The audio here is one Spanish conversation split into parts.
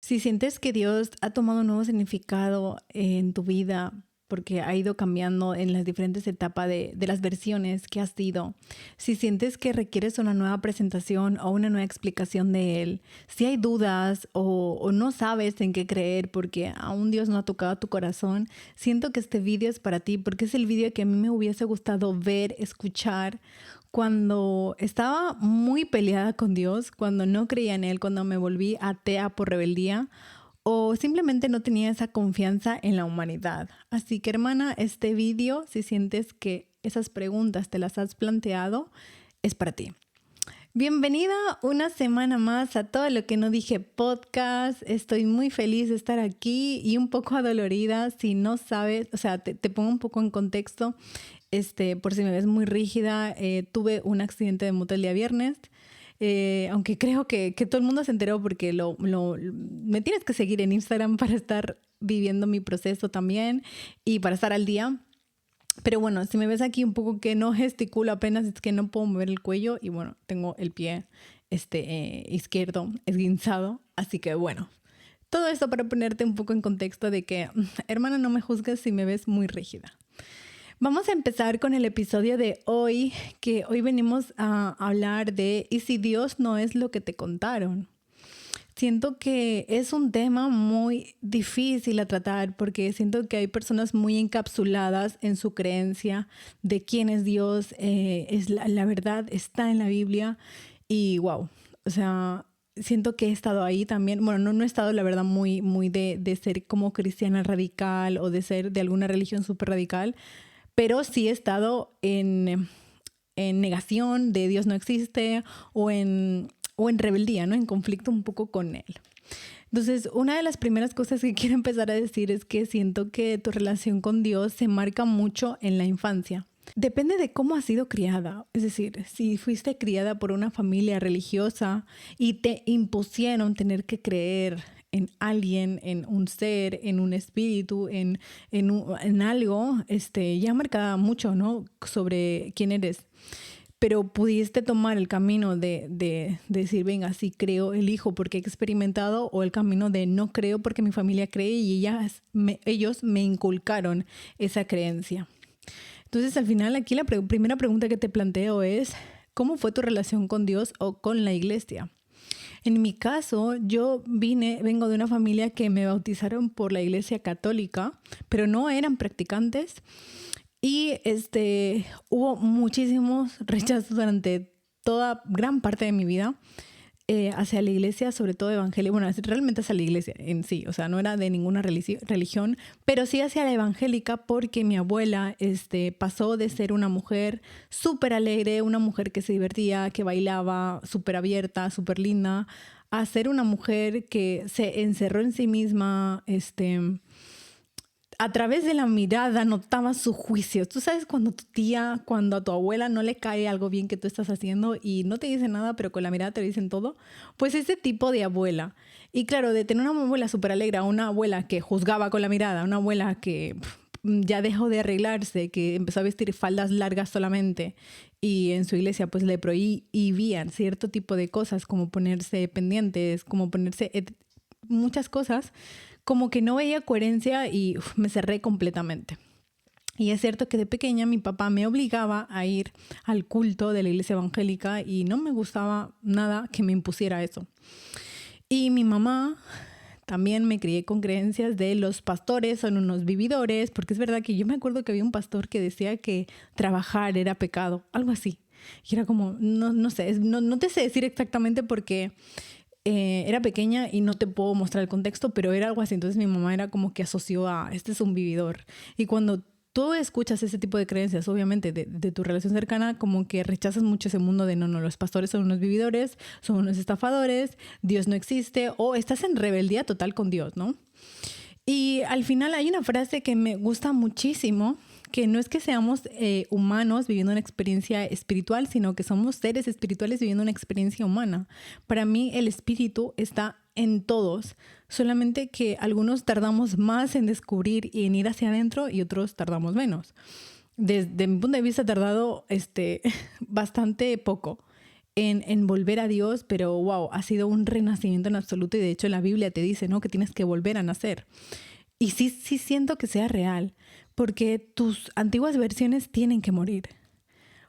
Si sientes que Dios ha tomado un nuevo significado en tu vida porque ha ido cambiando en las diferentes etapas de las versiones que has ido, si sientes que requieres una nueva presentación o una nueva explicación de Él, si hay dudas o no sabes en qué creer porque aún Dios no ha tocado tu corazón, siento que este video es para ti porque es el video que a mí me hubiese gustado ver, escuchar cuando estaba muy peleada con Dios, cuando no creía en Él, cuando me volví atea por rebeldía o simplemente no tenía esa confianza en la humanidad. Así que, hermana, este video, si sientes que esas preguntas te las has planteado, es para ti. Bienvenida una semana más a Todo lo que no dije podcast. Estoy muy feliz de estar aquí y un poco adolorida. Si no sabes, o sea, te pongo un poco en contexto. Por si me ves muy rígida, tuve un accidente de moto el día viernes. Aunque creo que todo el mundo se enteró porque me tienes que seguir en Instagram para estar viviendo mi proceso también y para estar al día. Pero bueno, si me ves aquí un poco que no gesticulo apenas, es que no puedo mover el cuello y bueno, tengo el pie izquierdo esguinzado. Así que bueno, todo esto para ponerte un poco en contexto de que, hermana, no me juzgues si me ves muy rígida. Vamos a empezar con el episodio de hoy, que hoy venimos a hablar de ¿y si Dios no es lo que te contaron? Siento que es un tema muy difícil a tratar porque siento que hay personas muy encapsuladas en su creencia de quién es Dios, la verdad está en la Biblia y wow, o sea, siento que he estado ahí también. Bueno, no he estado, la verdad, muy de ser como cristiana radical o de ser de alguna religión súper radical, pero sí he estado en negación de Dios no existe o en rebeldía, ¿no? En conflicto un poco con Él. Entonces, una de las primeras cosas que quiero empezar a decir es que siento que tu relación con Dios se marca mucho en la infancia. Depende de cómo has sido criada. Es decir, si fuiste criada por una familia religiosa y te impusieron tener que creer en alguien, en un ser, en un espíritu, en algo, ya marca mucho, ¿no? Sobre quién eres. Pero pudiste tomar el camino de decir, venga, sí creo, elijo porque he experimentado, o el camino de no creo porque mi familia cree y ellos me inculcaron esa creencia. Entonces, al final, aquí la primera pregunta que te planteo es, ¿cómo fue tu relación con Dios o con la iglesia? En mi caso, yo vengo de una familia que me bautizaron por la iglesia católica, pero no eran practicantes. Y hubo muchísimos rechazos durante gran parte de mi vida hacia la iglesia, sobre todo evangélica. Bueno, realmente hacia la iglesia en sí, o sea, no era de ninguna religión, pero sí hacia la evangélica porque mi abuela pasó de ser una mujer súper alegre, una mujer que se divertía, que bailaba, súper abierta, súper linda, a ser una mujer que se encerró en sí misma, a través de la mirada notaba su juicio. Tú sabes cuando cuando a tu abuela no le cae algo bien que tú estás haciendo y no te dice nada, pero con la mirada te dicen todo. Pues ese tipo de abuela. Y claro, de tener una abuela súper alegre a una abuela que juzgaba con la mirada, una abuela que ya dejó de arreglarse, que empezó a vestir faldas largas solamente y en su iglesia pues le prohibían cierto tipo de cosas como ponerse pendientes, como ponerse muchas cosas, como que no veía coherencia y me cerré completamente. Y es cierto que de pequeña mi papá me obligaba a ir al culto de la iglesia evangélica y no me gustaba nada que me impusiera eso. Y mi mamá también me crié con creencias de los pastores son unos vividores, porque es verdad que yo me acuerdo que había un pastor que decía que trabajar era pecado, algo así. Y era como, no sé, no te sé decir exactamente porque era pequeña y no te puedo mostrar el contexto, pero era algo así. Entonces mi mamá era como que asoció a, este es un vividor. Y cuando tú escuchas ese tipo de creencias, obviamente de tu relación cercana, como que rechazas mucho ese mundo de no, los pastores son unos vividores, son unos estafadores, Dios no existe, o estás en rebeldía total con Dios, ¿no? Y al final hay una frase que me gusta muchísimo, que no es que seamos humanos viviendo una experiencia espiritual, sino que somos seres espirituales viviendo una experiencia humana. Para mí el espíritu está en todos, solamente que algunos tardamos más en descubrir y en ir hacia adentro y otros tardamos menos. Desde mi punto de vista he tardado bastante poco en volver a Dios, pero wow, ha sido un renacimiento en absoluto y de hecho la Biblia te dice, ¿no? Que tienes que volver a nacer. Y sí siento que sea real, porque tus antiguas versiones tienen que morir.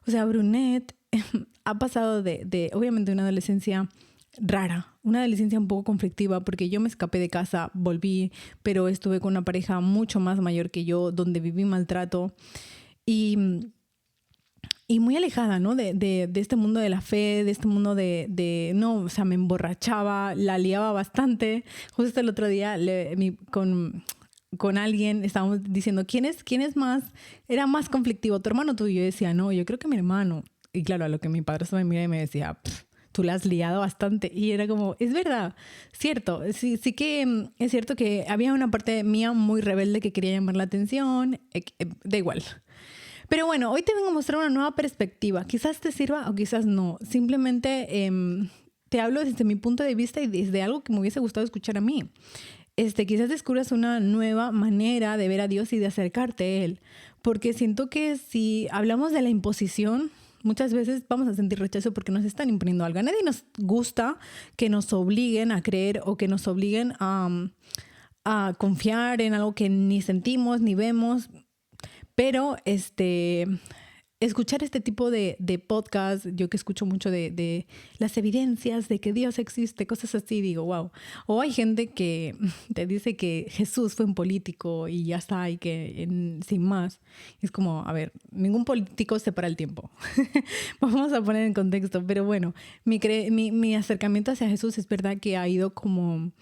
O sea, Brunet ha pasado de obviamente una adolescencia rara, una adolescencia un poco conflictiva, porque yo me escapé de casa, volví, pero estuve con una pareja mucho más mayor que yo, donde viví maltrato y muy alejada, ¿no? De este mundo de la fe, de este mundo no, o sea, me emborrachaba, la liaba bastante. Justo el otro día con alguien estábamos diciendo, ¿quién es más, era más conflictivo, tu hermano o tú? Y yo decía, no, yo creo que mi hermano. Y claro, a lo que mi padre se me mira y me decía, tú la has liado bastante. Y era como, es verdad, cierto, sí que es cierto que había una parte mía muy rebelde que quería llamar la atención, da igual. Pero bueno, hoy te vengo a mostrar una nueva perspectiva. Quizás te sirva o quizás no. Simplemente te hablo desde mi punto de vista y desde algo que me hubiese gustado escuchar a mí. Quizás descubras una nueva manera de ver a Dios y de acercarte a Él. Porque siento que si hablamos de la imposición, muchas veces vamos a sentir rechazo porque nos están imponiendo algo. A nadie nos gusta que nos obliguen a creer o que nos obliguen a confiar en algo que ni sentimos ni vemos. Pero escuchar este tipo de podcast, yo que escucho mucho de las evidencias de que Dios existe, cosas así, digo, wow. O hay gente que te dice que Jesús fue un político y ya está, y que sin más. Es como, a ver, ningún político separa el tiempo. Vamos a poner en contexto, pero bueno, mi acercamiento hacia Jesús es verdad que ha ido como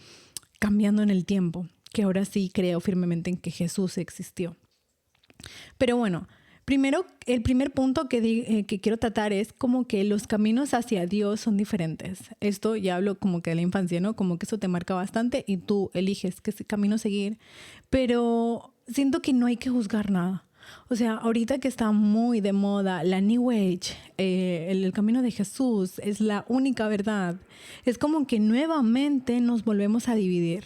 cambiando en el tiempo, que ahora sí creo firmemente en que Jesús existió. Pero bueno, primero, el primer punto que quiero tratar es como que los caminos hacia Dios son diferentes. Esto ya hablo como que de la infancia, ¿no? Como que eso te marca bastante y tú eliges qué camino seguir. Pero siento que no hay que juzgar nada. O sea, ahorita que está muy de moda la New Age, el camino de Jesús es la única verdad. Es como que nuevamente nos volvemos a dividir.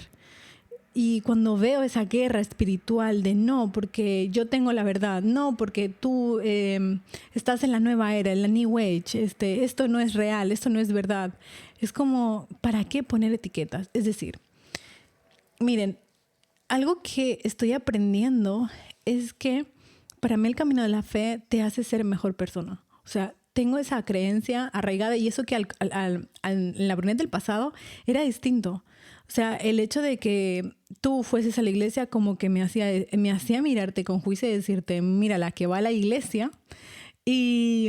Y cuando veo esa guerra espiritual de no, porque yo tengo la verdad, no, porque tú estás en la nueva era, en la New Age, esto no es real, esto no es verdad. Es como, ¿para qué poner etiquetas? Es decir, miren, algo que estoy aprendiendo es que para mí el camino de la fe te hace ser mejor persona. O sea, tengo esa creencia arraigada y eso que en la Brunet del pasado era distinto. O sea, el hecho de que tú fueses a la iglesia como que me hacía mirarte con juicio y decirte, mira, la que va a la iglesia y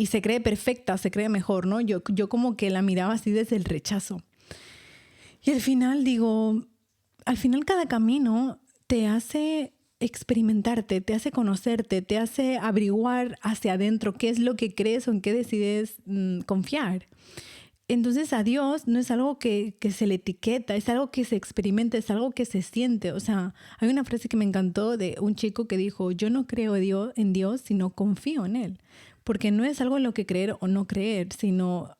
se cree perfecta, se cree mejor, ¿no? Yo como que la miraba así desde el rechazo. Y al final cada camino te hace experimentarte, te hace conocerte, te hace averiguar hacia adentro qué es lo que crees o en qué decides confiar. Entonces a Dios no es algo que se le etiqueta, es algo que se experimenta, es algo que se siente. O sea, hay una frase que me encantó de un chico que dijo, yo no creo en Dios, sino confío en Él. Porque no es algo en lo que creer o no creer, sino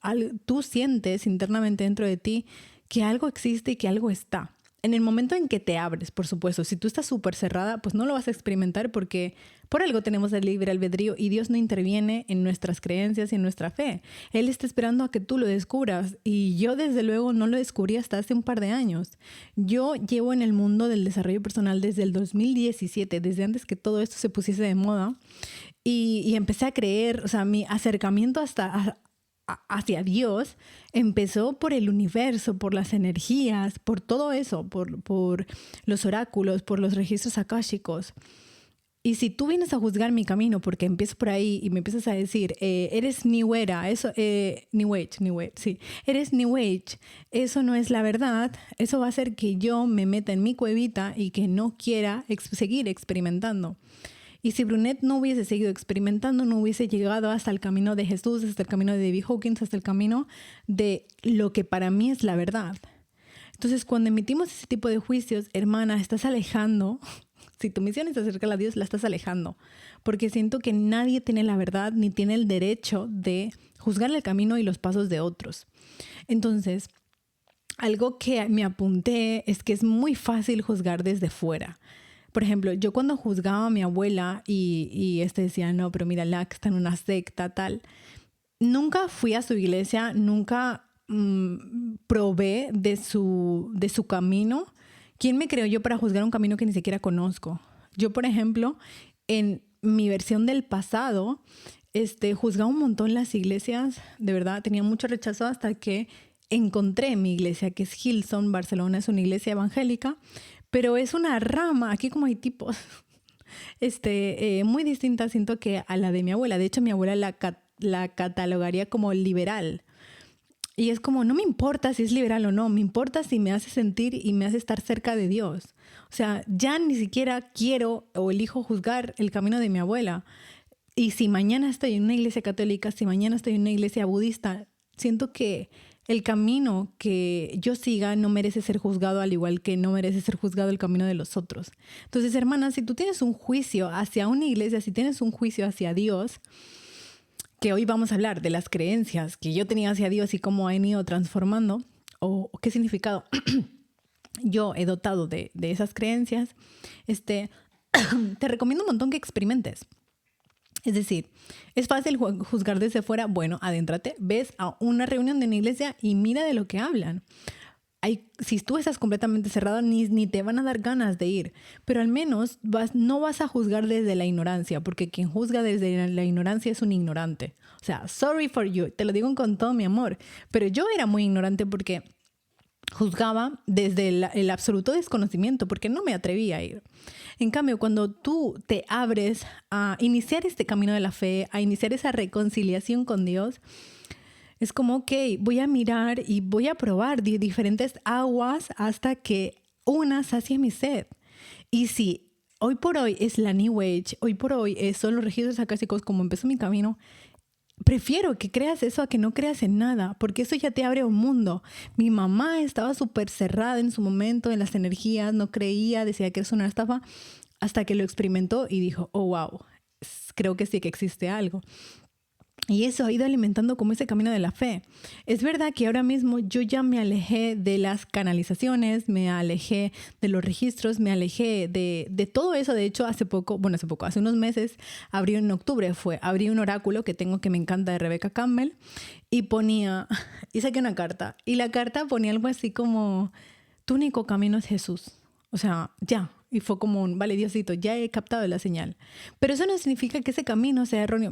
tú sientes internamente dentro de ti que algo existe y que algo está. En el momento en que te abres, por supuesto, si tú estás súper cerrada, pues no lo vas a experimentar porque por algo tenemos el libre albedrío y Dios no interviene en nuestras creencias y en nuestra fe. Él está esperando a que tú lo descubras y yo desde luego no lo descubrí hasta hace un par de años. Yo llevo en el mundo del desarrollo personal desde el 2017, desde antes que todo esto se pusiese de moda y empecé a creer, o sea, mi acercamiento hacia Dios empezó por el universo, por las energías, por todo eso, por los oráculos, por los registros akáshicos. Y si tú vienes a juzgar mi camino porque empiezo por ahí y me empiezas a decir, eres New Era, New Age, sí, eres New Age, eso no es la verdad, eso va a hacer que yo me meta en mi cuevita y que no quiera seguir experimentando. Y si Brunet no hubiese seguido experimentando, no hubiese llegado hasta el camino de Jesús, hasta el camino de David Hawkins, hasta el camino de lo que para mí es la verdad. Entonces, cuando emitimos ese tipo de juicios, hermana, estás alejando. Si tu misión es acercarla a Dios, la estás alejando. Porque siento que nadie tiene la verdad ni tiene el derecho de juzgar el camino y los pasos de otros. Entonces, algo que me apunté es que es muy fácil juzgar desde fuera. Por ejemplo, yo cuando juzgaba a mi abuela y decía, no, pero mira, la que está en una secta, tal, nunca fui a su iglesia, nunca probé de su camino. ¿Quién me creo yo para juzgar un camino que ni siquiera conozco? Yo, por ejemplo, en mi versión del pasado, juzgaba un montón las iglesias, de verdad, tenía mucho rechazo hasta que encontré mi iglesia, que es Hillsong, Barcelona, es una iglesia evangélica, pero es una rama, aquí como hay tipos, muy distinta, siento que a la de mi abuela. De hecho, mi abuela la catalogaría como liberal. Y es como, no me importa si es liberal o no, me importa si me hace sentir y me hace estar cerca de Dios. O sea, ya ni siquiera quiero o elijo juzgar el camino de mi abuela. Y si mañana estoy en una iglesia católica, si mañana estoy en una iglesia budista, siento que el camino que yo siga no merece ser juzgado, al igual que no merece ser juzgado el camino de los otros. Entonces, hermana, si tú tienes un juicio hacia una iglesia, si tienes un juicio hacia Dios, que hoy vamos a hablar de las creencias que yo tenía hacia Dios y cómo han ido transformando, o qué significado yo he dotado de esas creencias, te recomiendo un montón que experimentes. Es decir, es fácil juzgar desde fuera. Bueno, adéntrate, ves a una reunión de una iglesia y mira de lo que hablan. Si tú estás completamente cerrado, ni te van a dar ganas de ir. Pero al menos no vas a juzgar desde la ignorancia, porque quien juzga desde la ignorancia es un ignorante. O sea, sorry for you, te lo digo con todo mi amor. Pero yo era muy ignorante porque juzgaba desde el absoluto desconocimiento, porque no me atrevía a ir. En cambio, cuando tú te abres a iniciar este camino de la fe, a iniciar esa reconciliación con Dios, es como, ok, voy a mirar y voy a probar diferentes aguas hasta que una sacie mi sed. Y si hoy por hoy es la New Age, hoy por hoy son los registros acásicos como empezó mi camino, prefiero que creas eso a que no creas en nada, porque eso ya te abre un mundo. Mi mamá estaba súper cerrada en su momento en las energías, no creía, decía que eso era una estafa, hasta que lo experimentó y dijo, oh, wow, creo que sí que existe algo. Y eso ha ido alimentando como ese camino de la fe. Es verdad que ahora mismo yo ya me alejé de las canalizaciones, me alejé de los registros, me alejé de todo eso. De hecho, hace unos meses, en octubre abrí un oráculo que tengo que me encanta de Rebecca Campbell y saqué una carta. Y la carta ponía algo así como, tu único camino es Jesús. O sea, ya. Y fue como vale, Diosito, ya he captado la señal. Pero eso no significa que ese camino sea erróneo.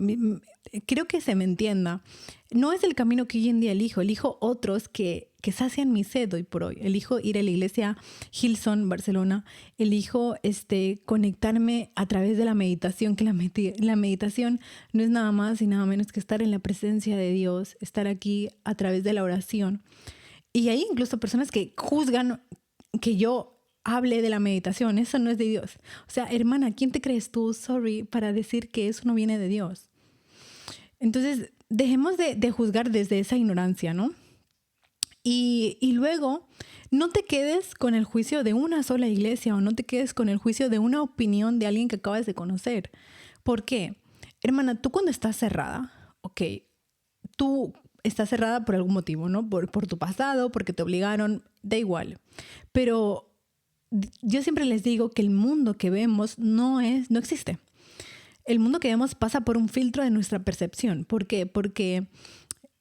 Creo que se me entienda. No es el camino que hoy en día elijo otros que sacian mi sed hoy por hoy. Elijo ir a la iglesia Hillsong, Barcelona. Elijo conectarme a través de la meditación, que la meditación no es nada más y nada menos que estar en la presencia de Dios, estar aquí a través de la oración. Y hay incluso personas que juzgan que yo hable de la meditación, eso no es de Dios. O sea, hermana, ¿quién te crees tú, para decir que eso no viene de Dios? Entonces, dejemos de juzgar desde esa ignorancia, ¿no? Y luego, no te quedes con el juicio de una sola iglesia o no te quedes con el juicio de una opinión de alguien que acabas de conocer. ¿Por qué? Hermana, tú cuando estás cerrada, ok, tú estás cerrada por algún motivo, ¿no? Por tu pasado, porque te obligaron, da igual. Pero yo siempre les digo que el mundo que vemos no existe. El mundo que vemos pasa por un filtro de nuestra percepción. ¿Por qué? Porque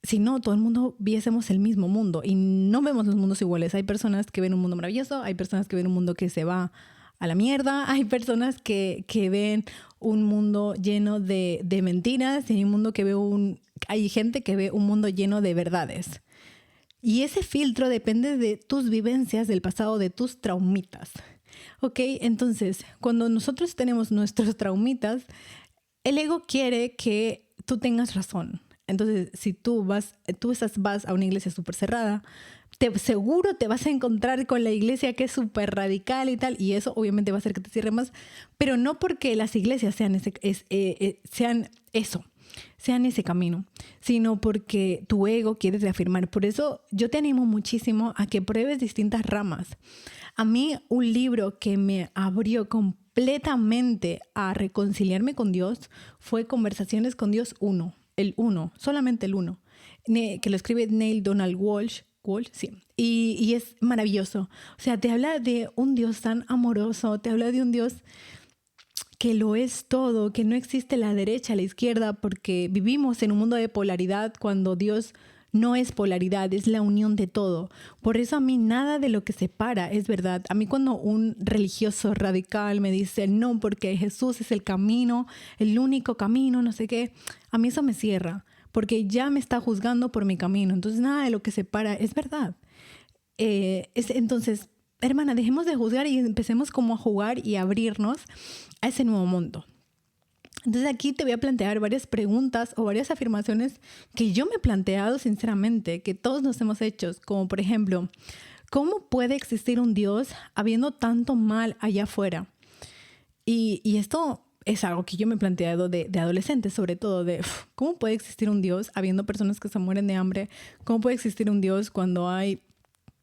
si no, todo el mundo viésemos el mismo mundo y no vemos los mundos iguales. Hay personas que ven un mundo maravilloso, hay personas que ven un mundo que se va a la mierda, hay personas que ven un mundo lleno de mentiras y hay gente que ve un mundo lleno de verdades. Y ese filtro depende de tus vivencias del pasado, de tus traumitas. ¿Ok? Entonces, cuando nosotros tenemos nuestros traumitas, el ego quiere que tú tengas razón. Entonces, si tú vas a una iglesia súper cerrada, seguro te vas a encontrar con la iglesia que es súper radical y tal, y eso obviamente va a hacer que te cierre más, pero no porque las iglesias sean ese camino, sino porque tu ego quiere reafirmar. Por eso yo te animo muchísimo a que pruebes distintas ramas. A mí un libro que me abrió completamente a reconciliarme con Dios fue Conversaciones con Dios 1, solamente el 1, que lo escribe Neale Donald Walsch. Cool, sí. Y es maravilloso. O sea, te habla de un Dios tan amoroso, te habla de un Dios que lo es todo, que no existe la derecha, la izquierda, porque vivimos en un mundo de polaridad cuando Dios no es polaridad, es la unión de todo. Por eso a mí nada de lo que separa es verdad. A mí cuando un religioso radical me dice no, porque Jesús es el camino, el único camino, no sé qué, a mí eso me cierra, porque ya me está juzgando por mi camino. Entonces nada de lo que separa es verdad. Entonces, hermana, dejemos de juzgar y empecemos como a jugar y a abrirnos a ese nuevo mundo. Entonces aquí te voy a plantear varias preguntas o varias afirmaciones que yo me he planteado sinceramente, que todos nos hemos hecho, como por ejemplo, ¿cómo puede existir un Dios habiendo tanto mal allá afuera? Y esto es algo que yo me he planteado de adolescente, sobre todo de ¿cómo puede existir un Dios habiendo personas que se mueren de hambre? ¿Cómo puede existir un Dios cuando hay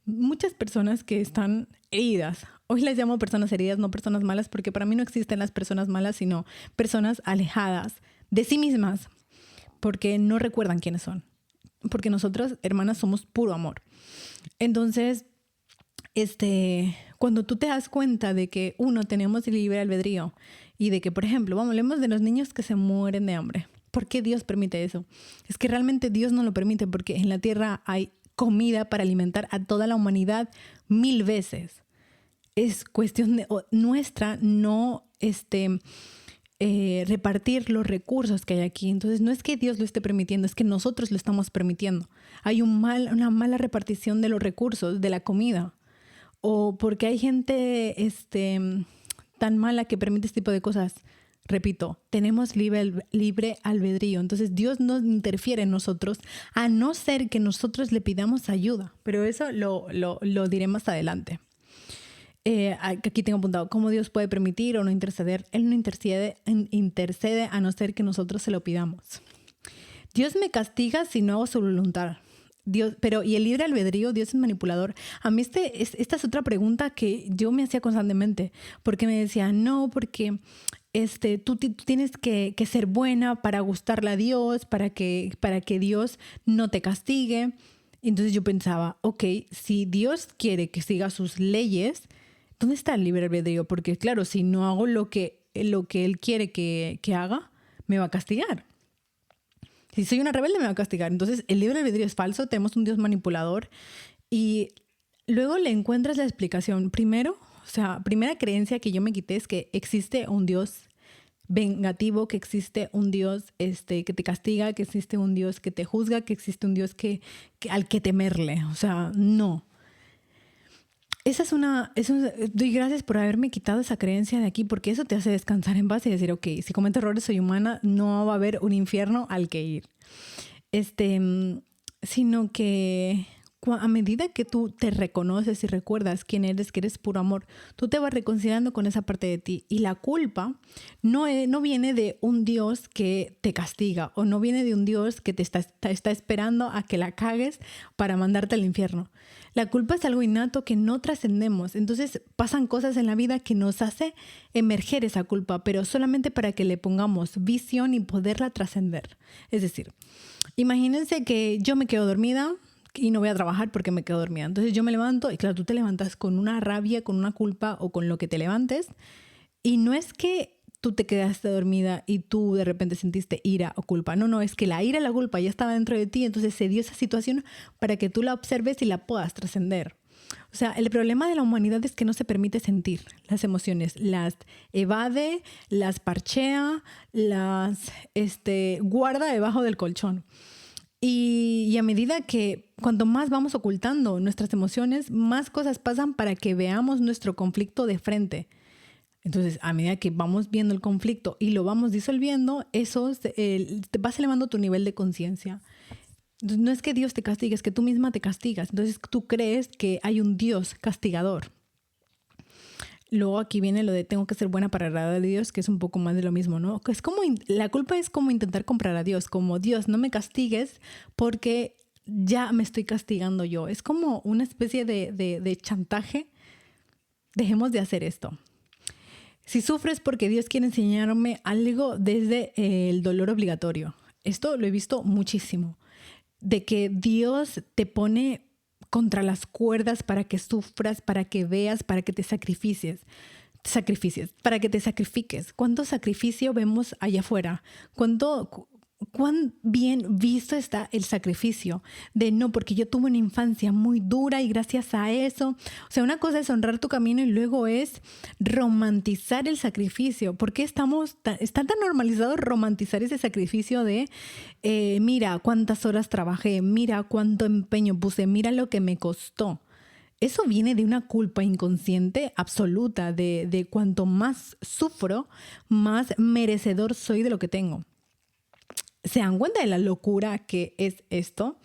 muchas personas que están heridas? Hoy las llamo personas heridas, no personas malas, porque para mí no existen las personas malas, sino personas alejadas de sí mismas, porque no recuerdan quiénes son. Porque nosotras, hermanas, somos puro amor. Entonces, cuando tú te das cuenta de que tenemos el libre albedrío y de que, por ejemplo, hablemos de los niños que se mueren de hambre. ¿Por qué Dios permite eso? Es que realmente Dios no lo permite porque en la tierra hay comida para alimentar a toda la humanidad 1000 veces. Es cuestión nuestra no repartir los recursos que hay aquí. Entonces no es que Dios lo esté permitiendo, es que nosotros lo estamos permitiendo. Hay una mala repartición de los recursos, de la comida. O porque hay gente tan mala que permite este tipo de cosas. Repito, tenemos libre albedrío. Entonces Dios no interfiere en nosotros a no ser que nosotros le pidamos ayuda. Pero eso lo diré más adelante. Aquí tengo apuntado cómo Dios puede permitir o no interceder. Él no intercede a no ser que nosotros se lo pidamos. Dios me castiga si no hago su voluntad. Y el libre albedrío, Dios es manipulador. A mí esta es otra pregunta que yo me hacía constantemente, porque me decía, no, porque tú tienes que ser buena para gustarle a Dios, para que Dios no te castigue. Entonces yo pensaba, ok, si Dios quiere que siga sus leyes, ¿dónde está el libre albedrío? Porque claro, si no hago lo que Él quiere que haga, me va a castigar. Si soy una rebelde, me va a castigar. Entonces, el libre albedrío es falso. Tenemos un Dios manipulador. Y luego le encuentras la explicación. Primera creencia que yo me quité es que existe un Dios vengativo, que existe un Dios que te castiga, que existe un Dios que te juzga, que existe un Dios al que temerle. O sea, no. Doy gracias por haberme quitado esa creencia de aquí, porque eso te hace descansar en paz y decir, ok, si cometo errores soy humana, no va a haber un infierno al que ir. Sino que a medida que tú te reconoces y recuerdas quién eres, que eres puro amor, tú te vas reconciliando con esa parte de ti. Y la culpa no viene de un Dios que te castiga o no viene de un Dios que te está esperando a que la cagues para mandarte al infierno. La culpa es algo innato que no trascendemos. Entonces pasan cosas en la vida que nos hace emerger esa culpa, pero solamente para que le pongamos visión y poderla trascender. Es decir, imagínense que yo me quedo dormida y no voy a trabajar porque me quedo dormida. Entonces yo me levanto y claro, tú te levantas con una rabia, con una culpa o con lo que te levantes. Y no es que tú te quedaste dormida y tú de repente sentiste ira o culpa. No, es que la ira y la culpa ya estaba dentro de ti, entonces se dio esa situación para que tú la observes y la puedas trascender. O sea, el problema de la humanidad es que no se permite sentir las emociones. Las evade, las parchea, las guarda debajo del colchón. Y a medida que cuanto más vamos ocultando nuestras emociones, más cosas pasan para que veamos nuestro conflicto de frente. Entonces, a medida que vamos viendo el conflicto y lo vamos disolviendo, te vas elevando tu nivel de conciencia. No es que Dios te castigue, es que tú misma te castigas. Entonces, tú crees que hay un Dios castigador. Luego aquí viene lo de tengo que ser buena para agradar a Dios, que es un poco más de lo mismo, ¿no? La culpa es como intentar comprar a Dios, como Dios, no me castigues porque ya me estoy castigando yo. Es como una especie de chantaje. Dejemos de hacer esto. Si sufres porque Dios quiere enseñarme algo desde el dolor obligatorio. Esto lo he visto muchísimo. De que Dios te pone contra las cuerdas para que sufras, para que veas, para que te sacrifiques, para que te sacrifiques. ¿Cuánto sacrificio vemos allá afuera? ¿Cuán bien visto está el sacrificio de no, porque yo tuve una infancia muy dura y gracias a eso? O sea, una cosa es honrar tu camino y luego es romantizar el sacrificio. ¿Por qué está tan normalizado romantizar ese sacrificio de mira cuántas horas trabajé, mira cuánto empeño puse, mira lo que me costó? Eso viene de una culpa inconsciente absoluta de cuanto más sufro, más merecedor soy de lo que tengo. ¿Se dan cuenta de la locura que es esto?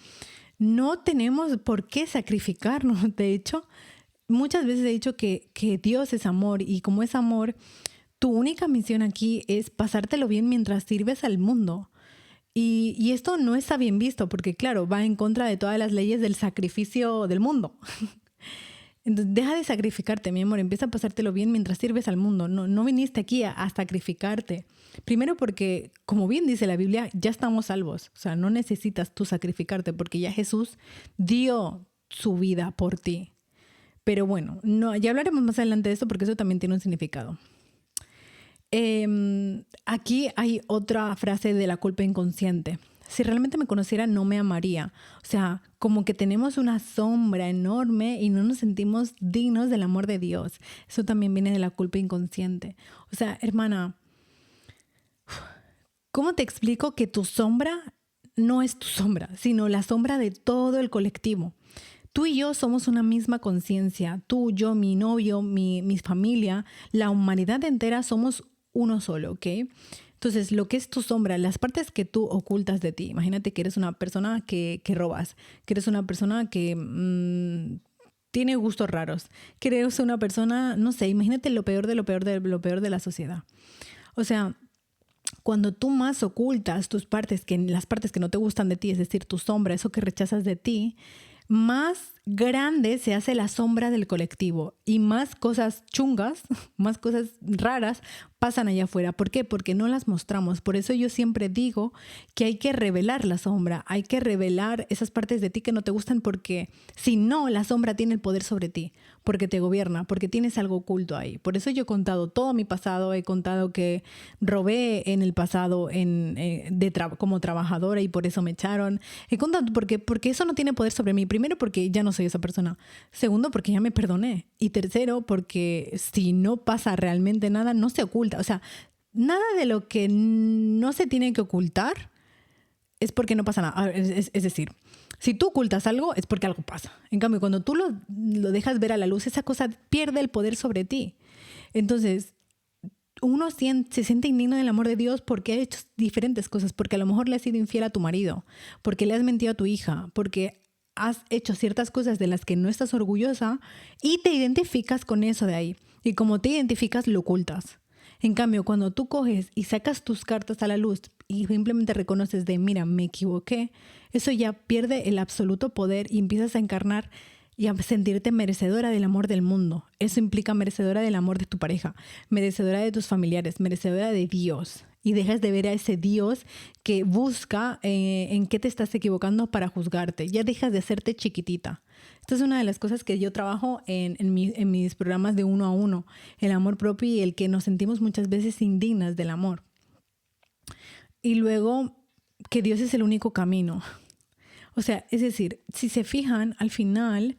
No tenemos por qué sacrificarnos. De hecho, muchas veces he dicho que Dios es amor y como es amor, tu única misión aquí es pasártelo bien mientras sirves al mundo. Y esto no está bien visto porque, claro, va en contra de todas las leyes del sacrificio del mundo. Entonces, deja de sacrificarte, mi amor. Empieza a pasártelo bien mientras sirves al mundo. No viniste aquí a sacrificarte. Primero porque, como bien dice la Biblia, ya estamos salvos. O sea, no necesitas tú sacrificarte porque ya Jesús dio su vida por ti. Pero bueno, ya hablaremos más adelante de esto porque eso también tiene un significado. Aquí hay otra frase de la culpa inconsciente. Si realmente me conociera, no me amaría. O sea, como que tenemos una sombra enorme y no nos sentimos dignos del amor de Dios. Eso también viene de la culpa inconsciente. O sea, hermana, ¿cómo te explico que tu sombra no es tu sombra, sino la sombra de todo el colectivo? Tú y yo somos una misma conciencia. Tú, yo, mi novio, mi familia, la humanidad entera somos uno solo, ¿ok? Entonces, lo que es tu sombra, las partes que tú ocultas de ti. Imagínate que eres una persona que robas, que eres una persona que tiene gustos raros, que eres una persona, no sé, imagínate lo peor de lo peor de lo peor de la sociedad. O sea, cuando tú más ocultas las partes que no te gustan de ti, es decir, tu sombra, eso que rechazas de ti, más grande se hace la sombra del colectivo y más cosas chungas, más cosas raras pasan allá afuera. ¿Por qué? Porque no las mostramos. Por eso yo siempre digo que hay que revelar la sombra, hay que revelar esas partes de ti que no te gustan porque si no, la sombra tiene el poder sobre ti, porque te gobierna, porque tienes algo oculto ahí. Por eso yo he contado todo mi pasado, he contado que robé en el pasado como trabajadora y por eso me echaron. He contado porque eso no tiene poder sobre mí. Primero, porque ya no soy esa persona. Segundo, porque ya me perdoné. Y tercero, porque si no pasa realmente nada, no se oculta. O sea, nada de lo que no se tiene que ocultar es porque no pasa nada. Es decir, si tú ocultas algo, es porque algo pasa. En cambio, cuando tú lo dejas ver a la luz, esa cosa pierde el poder sobre ti. Entonces, uno se siente indigno del amor de Dios porque ha hecho diferentes cosas. Porque a lo mejor le has sido infiel a tu marido, porque le has mentido a tu hija, porque has hecho ciertas cosas de las que no estás orgullosa y te identificas con eso de ahí. Y como te identificas, lo ocultas. En cambio, cuando tú coges y sacas tus cartas a la luz y simplemente reconoces de, mira, me equivoqué, eso ya pierde el absoluto poder y empiezas a encarnar y a sentirte merecedora del amor del mundo. Eso implica merecedora del amor de tu pareja, merecedora de tus familiares, merecedora de Dios. Y dejas de ver a ese Dios que busca en qué te estás equivocando para juzgarte. Ya dejas de hacerte chiquitita. Esta es una de las cosas que yo trabajo en mis programas de 1 a 1. El amor propio y el que nos sentimos muchas veces indignas del amor. Y luego que Dios es el único camino. O sea, es decir, si se fijan, al final,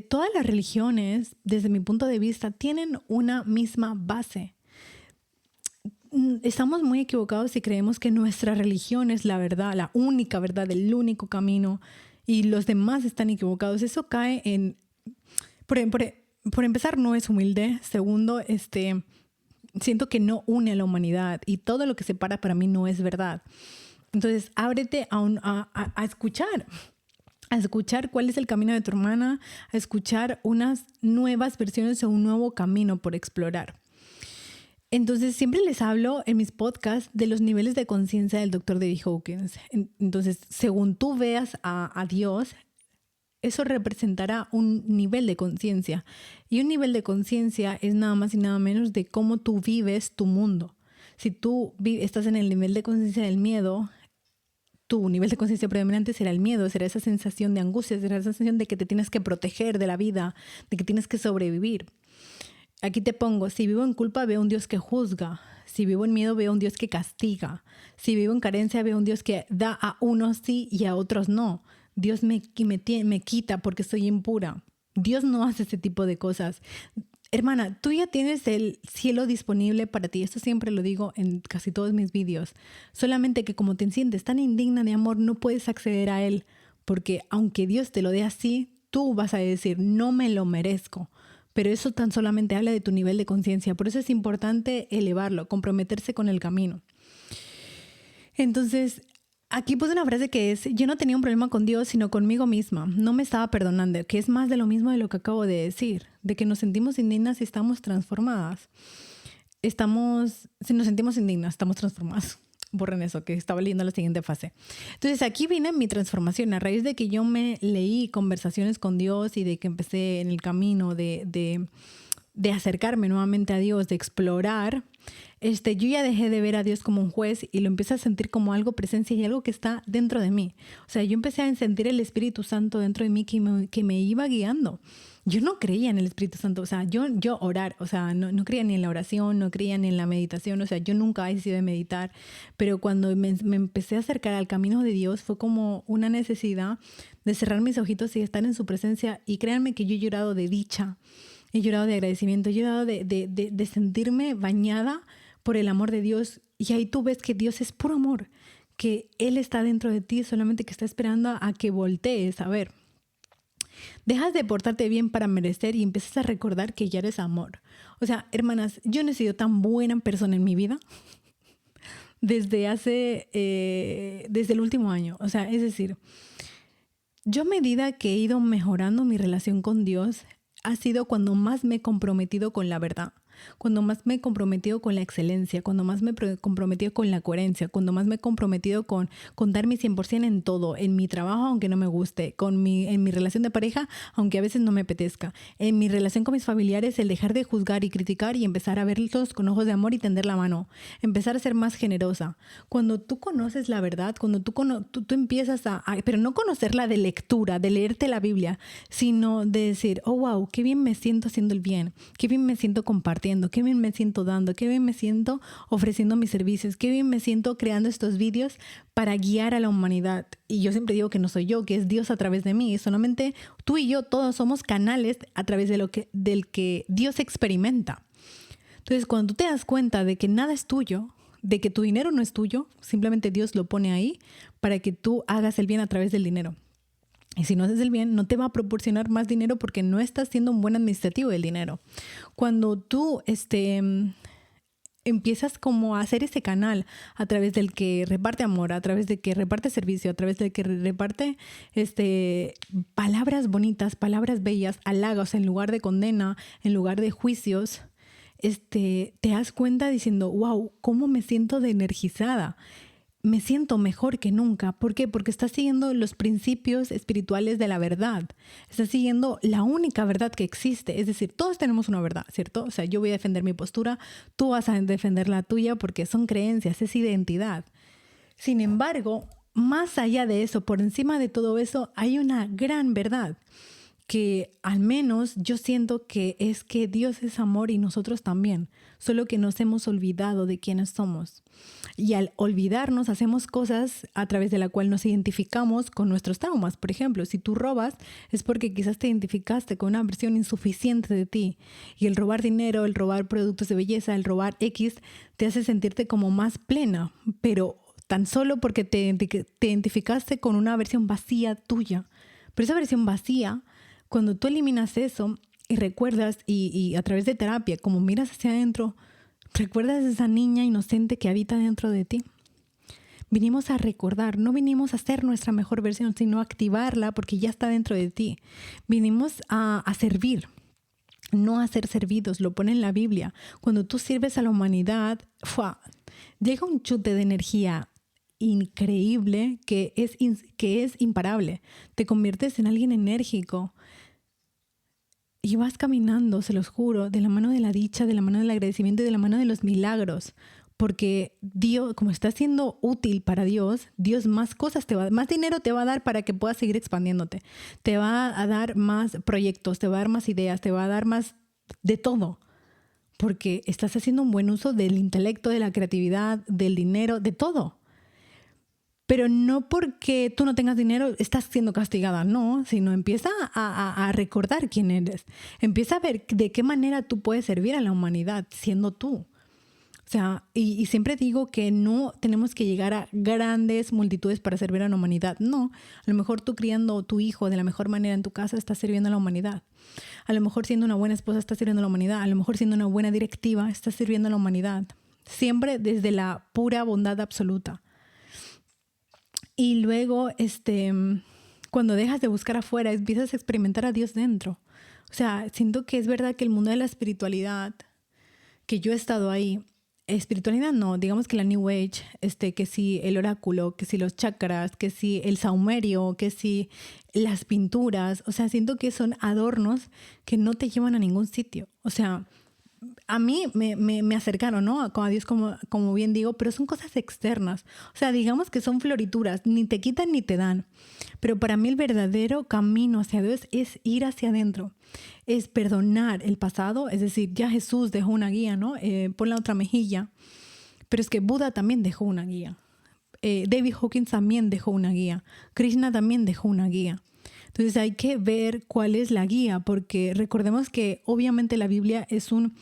todas las religiones, desde mi punto de vista, tienen una misma base. Estamos muy equivocados si creemos que nuestra religión es la verdad, la única verdad, el único camino y los demás están equivocados. Eso cae en... Por empezar, no es humilde. Segundo, siento que no une a la humanidad y todo lo que separa para mí no es verdad. Entonces, ábrete a escuchar. A escuchar cuál es el camino de tu hermana, a escuchar unas nuevas versiones o un nuevo camino por explorar. Entonces, siempre les hablo en mis podcasts de los niveles de conciencia del Dr. David Hawkins. Entonces, según tú veas a Dios, eso representará un nivel de conciencia. Y un nivel de conciencia es nada más y nada menos de cómo tú vives tu mundo. Si tú estás en el nivel de conciencia del miedo, tu nivel de conciencia predominante será el miedo, será esa sensación de angustia, será esa sensación de que te tienes que proteger de la vida, de que tienes que sobrevivir. Aquí te pongo, si vivo en culpa, veo un Dios que juzga. Si vivo en miedo, veo un Dios que castiga. Si vivo en carencia, veo un Dios que da a unos sí y a otros no. Dios me quita porque soy impura. Dios no hace ese tipo de cosas. Hermana, tú ya tienes el cielo disponible para ti. Esto siempre lo digo en casi todos mis vídeos. Solamente que como te sientes tan indigna de amor, no puedes acceder a él. Porque aunque Dios te lo dé así, tú vas a decir, no me lo merezco. Pero eso tan solamente habla de tu nivel de conciencia. Por eso es importante elevarlo, comprometerse con el camino. Entonces, aquí puse una frase que es, yo no tenía un problema con Dios, sino conmigo misma. No me estaba perdonando, que es más de lo mismo de lo que acabo de decir, de que nos sentimos indignas y estamos transformadas. Si nos sentimos indignas, estamos transformadas. Borren eso, que estaba leyendo la siguiente fase. Entonces, aquí viene mi transformación. A raíz de que yo me leí conversaciones con Dios y de que empecé en el camino de acercarme nuevamente a Dios, de explorar, yo ya dejé de ver a Dios como un juez y lo empecé a sentir como algo presencia y algo que está dentro de mí. O sea, yo empecé a sentir el Espíritu Santo dentro de mí que me iba guiando. Yo no creía en el Espíritu Santo, o sea, yo orar, o sea, no creía ni en la oración, no creía ni en la meditación, o sea, yo nunca he sido de meditar, pero cuando me empecé a acercar al camino de Dios fue como una necesidad de cerrar mis ojitos y estar en su presencia, y créanme que yo he llorado de dicha, he llorado de agradecimiento, he llorado de sentirme bañada por el amor de Dios, y ahí tú ves que Dios es puro amor, que Él está dentro de ti, solamente que está esperando a que voltees a ver. Dejas de portarte bien para merecer y empiezas a recordar que ya eres amor. O sea, hermanas, yo no he sido tan buena persona en mi vida desde el último año. O sea, es decir, yo a medida que he ido mejorando mi relación con Dios, ha sido cuando más me he comprometido con la verdad, cuando más me he comprometido con la excelencia, cuando más me he comprometido con la coherencia, cuando más me he comprometido con dar mi 100% en todo, en mi trabajo aunque no me guste, en mi relación de pareja aunque a veces no me apetezca, en mi relación con mis familiares, el dejar de juzgar y criticar y empezar a verlos con ojos de amor y tender la mano, empezar a ser más generosa. Cuando tú conoces la verdad, cuando tú empiezas pero no conocerla de lectura, de leerte la Biblia, sino de decir, oh wow, qué bien me siento haciendo el bien, qué bien me siento compartiendo, qué bien me siento dando, qué bien me siento ofreciendo mis servicios, qué bien me siento creando estos vídeos para guiar a la humanidad. Y yo siempre digo que no soy yo, que es Dios a través de mí. Solamente tú y yo todos somos canales a través del que Dios experimenta. Entonces, cuando tú te das cuenta de que nada es tuyo, de que tu dinero no es tuyo, simplemente Dios lo pone ahí para que tú hagas el bien a través del dinero. Y si no haces el bien, no te va a proporcionar más dinero porque no estás siendo un buen administrativo del dinero. Cuando tú empiezas como a hacer ese canal a través del que reparte amor, a través de que reparte servicio, a través del que reparte palabras bonitas, palabras bellas, halagos en lugar de condena, en lugar de juicios, te das cuenta diciendo, wow, ¿cómo me siento de energizada? Me siento mejor que nunca. ¿Por qué? Porque estás siguiendo los principios espirituales de la verdad. Estás siguiendo la única verdad que existe. Es decir, todos tenemos una verdad, ¿cierto? O sea, yo voy a defender mi postura, tú vas a defender la tuya porque son creencias, es identidad. Sin embargo, más allá de eso, por encima de todo eso, hay una gran verdad que al menos yo siento que es que Dios es amor y nosotros también, solo que nos hemos olvidado de quiénes somos. Y al olvidarnos hacemos cosas a través de la cual nos identificamos con nuestros traumas. Por ejemplo, si tú robas es porque quizás te identificaste con una versión insuficiente de ti. Y el robar dinero, el robar productos de belleza, el robar X te hace sentirte como más plena, pero tan solo porque te identificaste con una versión vacía tuya. Pero esa versión vacía, cuando tú eliminas eso y recuerdas y a través de terapia, como miras hacia adentro, recuerdas a esa niña inocente que habita dentro de ti. Vinimos a recordar, no vinimos a ser nuestra mejor versión, sino a activarla porque ya está dentro de ti. Vinimos a servir, no a ser servidos, lo pone en la Biblia. Cuando tú sirves a la humanidad, llega un chute de energía increíble que es imparable. Te conviertes en alguien enérgico y vas caminando, se los juro, de la mano de la dicha, de la mano del agradecimiento y de la mano de los milagros. porque Dios, como estás siendo útil para Dios, Dios más cosas te va a dar, más dinero te va a dar para que puedas seguir expandiéndote. Te va a dar más proyectos, te va a dar más ideas, te va a dar más de todo. Porque estás haciendo un buen uso del intelecto, de la creatividad, del dinero, de todo. Pero no porque tú no tengas dinero estás siendo castigada, no, sino empieza a recordar quién eres. Empieza a ver de qué manera tú puedes servir a la humanidad siendo tú. O sea, y siempre digo que no tenemos que llegar a grandes multitudes para servir a la humanidad. No, a lo mejor tú criando a tu hijo de la mejor manera en tu casa estás sirviendo a la humanidad. A lo mejor siendo una buena esposa estás sirviendo a la humanidad. A lo mejor siendo una buena directiva estás sirviendo a la humanidad. Siempre desde la pura bondad absoluta. Y luego, cuando dejas de buscar afuera, empiezas a experimentar a Dios dentro. O sea, siento que es verdad que el mundo de la espiritualidad, que yo he estado ahí, espiritualidad no, digamos que la New Age, que si el oráculo, que si los chakras, que si el saumerio, que si las pinturas, o sea, siento que son adornos que no te llevan a ningún sitio. O sea, a mí me acercaron, ¿no? A Dios, como bien digo, pero son cosas externas. O sea, digamos que son florituras, ni te quitan ni te dan. Pero para mí el verdadero camino hacia Dios es ir hacia adentro. Es perdonar el pasado, es decir, ya Jesús dejó una guía, ¿no? Pon la otra mejilla. Pero es que Buda también dejó una guía. David Hawkins también dejó una guía. Krishna también dejó una guía. Entonces hay que ver cuál es la guía, porque recordemos que obviamente la Biblia es un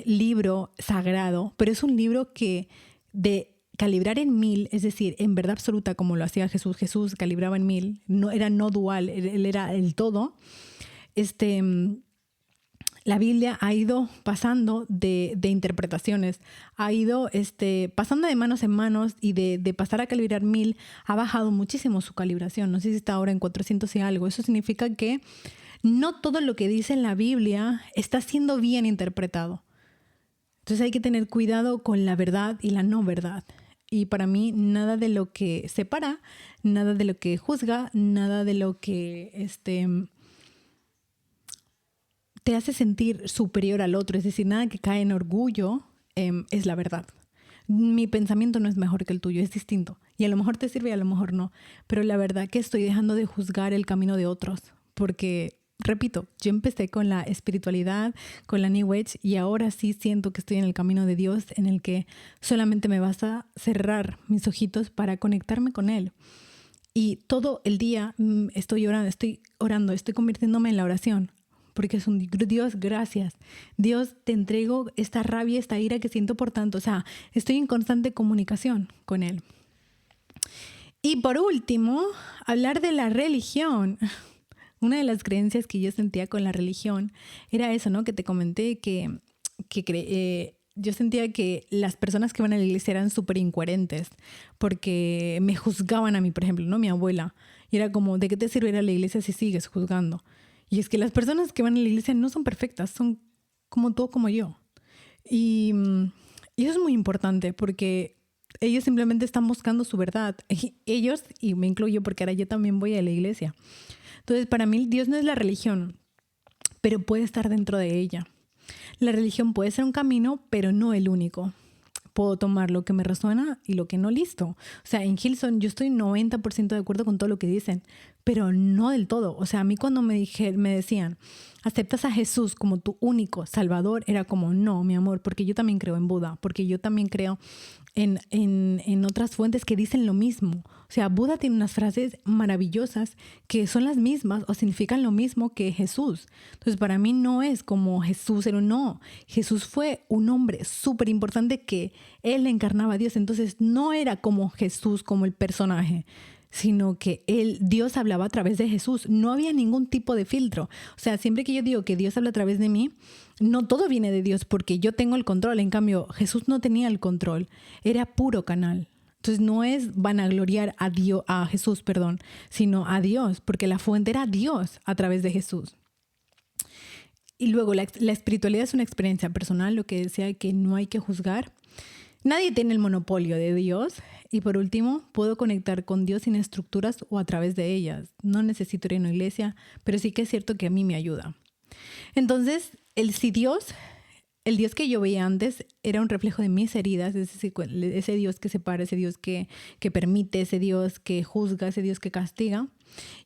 libro sagrado, pero es un libro que de calibrar en 1000, es decir, en verdad absoluta como lo hacía Jesús. Jesús calibraba en 1000, no era no dual, él era el todo. La Biblia ha ido pasando de interpretaciones, ha ido pasando de manos en manos y de pasar a calibrar 1000, ha bajado muchísimo su calibración. No sé si está ahora en 400 y algo. Eso significa que no todo lo que dice en la Biblia está siendo bien interpretado. Entonces hay que tener cuidado con la verdad y la no verdad. Y para mí nada de lo que separa, nada de lo que juzga, nada de lo que te hace sentir superior al otro, es decir, nada que cae en orgullo, es la verdad. Mi pensamiento no es mejor que el tuyo, es distinto. Y a lo mejor te sirve y a lo mejor no. Pero la verdad que estoy dejando de juzgar el camino de otros. Porque, repito, yo empecé con la espiritualidad, con la New Age, y ahora sí siento que estoy en el camino de Dios, en el que solamente me basta cerrar mis ojitos para conectarme con Él. Y todo el día estoy orando, estoy convirtiéndome en la oración. Porque es un Dios, gracias. Dios, te entrego esta rabia, esta ira que siento por tanto. O sea, estoy en constante comunicación con Él. Y por último, hablar de la religión. Una de las creencias que yo sentía con la religión era eso, ¿no? Que te comenté que yo sentía que las personas que van a la iglesia eran súper incoherentes porque me juzgaban a mí, por ejemplo, ¿no? Mi abuela. Y era como, ¿de qué te sirve ir a la iglesia si sigues juzgando? Y es que las personas que van a la iglesia no son perfectas, son como tú, como yo. Y eso es muy importante porque ellos simplemente están buscando su verdad. Ellos, y me incluyo porque ahora yo también voy a la iglesia. Entonces, para mí Dios no es la religión, pero puede estar dentro de ella. La religión puede ser un camino, pero no el único. Puedo tomar lo que me resuena y lo que no, listo. O sea, en Hillsong yo estoy 90% de acuerdo con todo lo que dicen, pero no del todo. O sea, a mí cuando me decían, ¿aceptas a Jesús como tu único salvador? Era como, no, mi amor, porque yo también creo en Buda, porque yo también creo en otras fuentes que dicen lo mismo. O sea, Buda tiene unas frases maravillosas que son las mismas o significan lo mismo que Jesús. Entonces, para mí no es como Jesús era no. Jesús fue un hombre súper importante que él encarnaba a Dios. Entonces, no era como Jesús, como el personaje, sino que Dios hablaba a través de Jesús. No había ningún tipo de filtro. O sea, siempre que yo digo que Dios habla a través de mí, no todo viene de Dios porque yo tengo el control. En cambio, Jesús no tenía el control. Era puro canal. Entonces no es vanagloriar a Jesús, sino a Dios, porque la fuente era Dios a través de Jesús. Y luego la espiritualidad es una experiencia personal, lo que decía que no hay que juzgar. Nadie tiene el monopolio de Dios. Y por último, puedo conectar con Dios sin estructuras o a través de ellas. No necesito ir a una iglesia, pero sí que es cierto que a mí me ayuda. Entonces, si Dios el Dios que yo veía antes era un reflejo de mis heridas, ese Dios que separa, ese Dios que permite, ese Dios que juzga, ese Dios que castiga.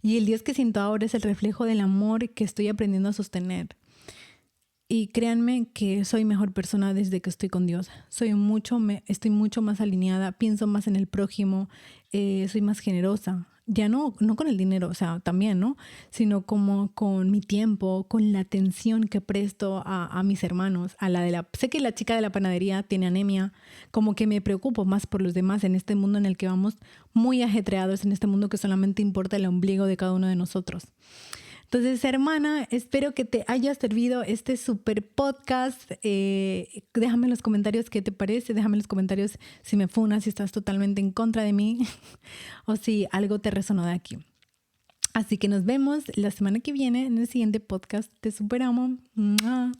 Y el Dios que siento ahora es el reflejo del amor que estoy aprendiendo a sostener. Y créanme que soy mejor persona desde que estoy con Dios. Estoy mucho más alineada, pienso más en el prójimo, soy más generosa. Ya no con el dinero, o sea, también, ¿no? Sino como con mi tiempo, con la atención que presto a mis hermanos, sé que la chica de la panadería tiene anemia, como que me preocupo más por los demás en este mundo en el que vamos muy ajetreados, en este mundo que solamente importa el ombligo de cada uno de nosotros. Entonces, hermana, espero que te haya servido este super podcast. Déjame en los comentarios qué te parece. Déjame en los comentarios si me funas, si estás totalmente en contra de mí o si algo te resonó de aquí. Así que nos vemos la semana que viene en el siguiente podcast. Te super amo. ¡Mua!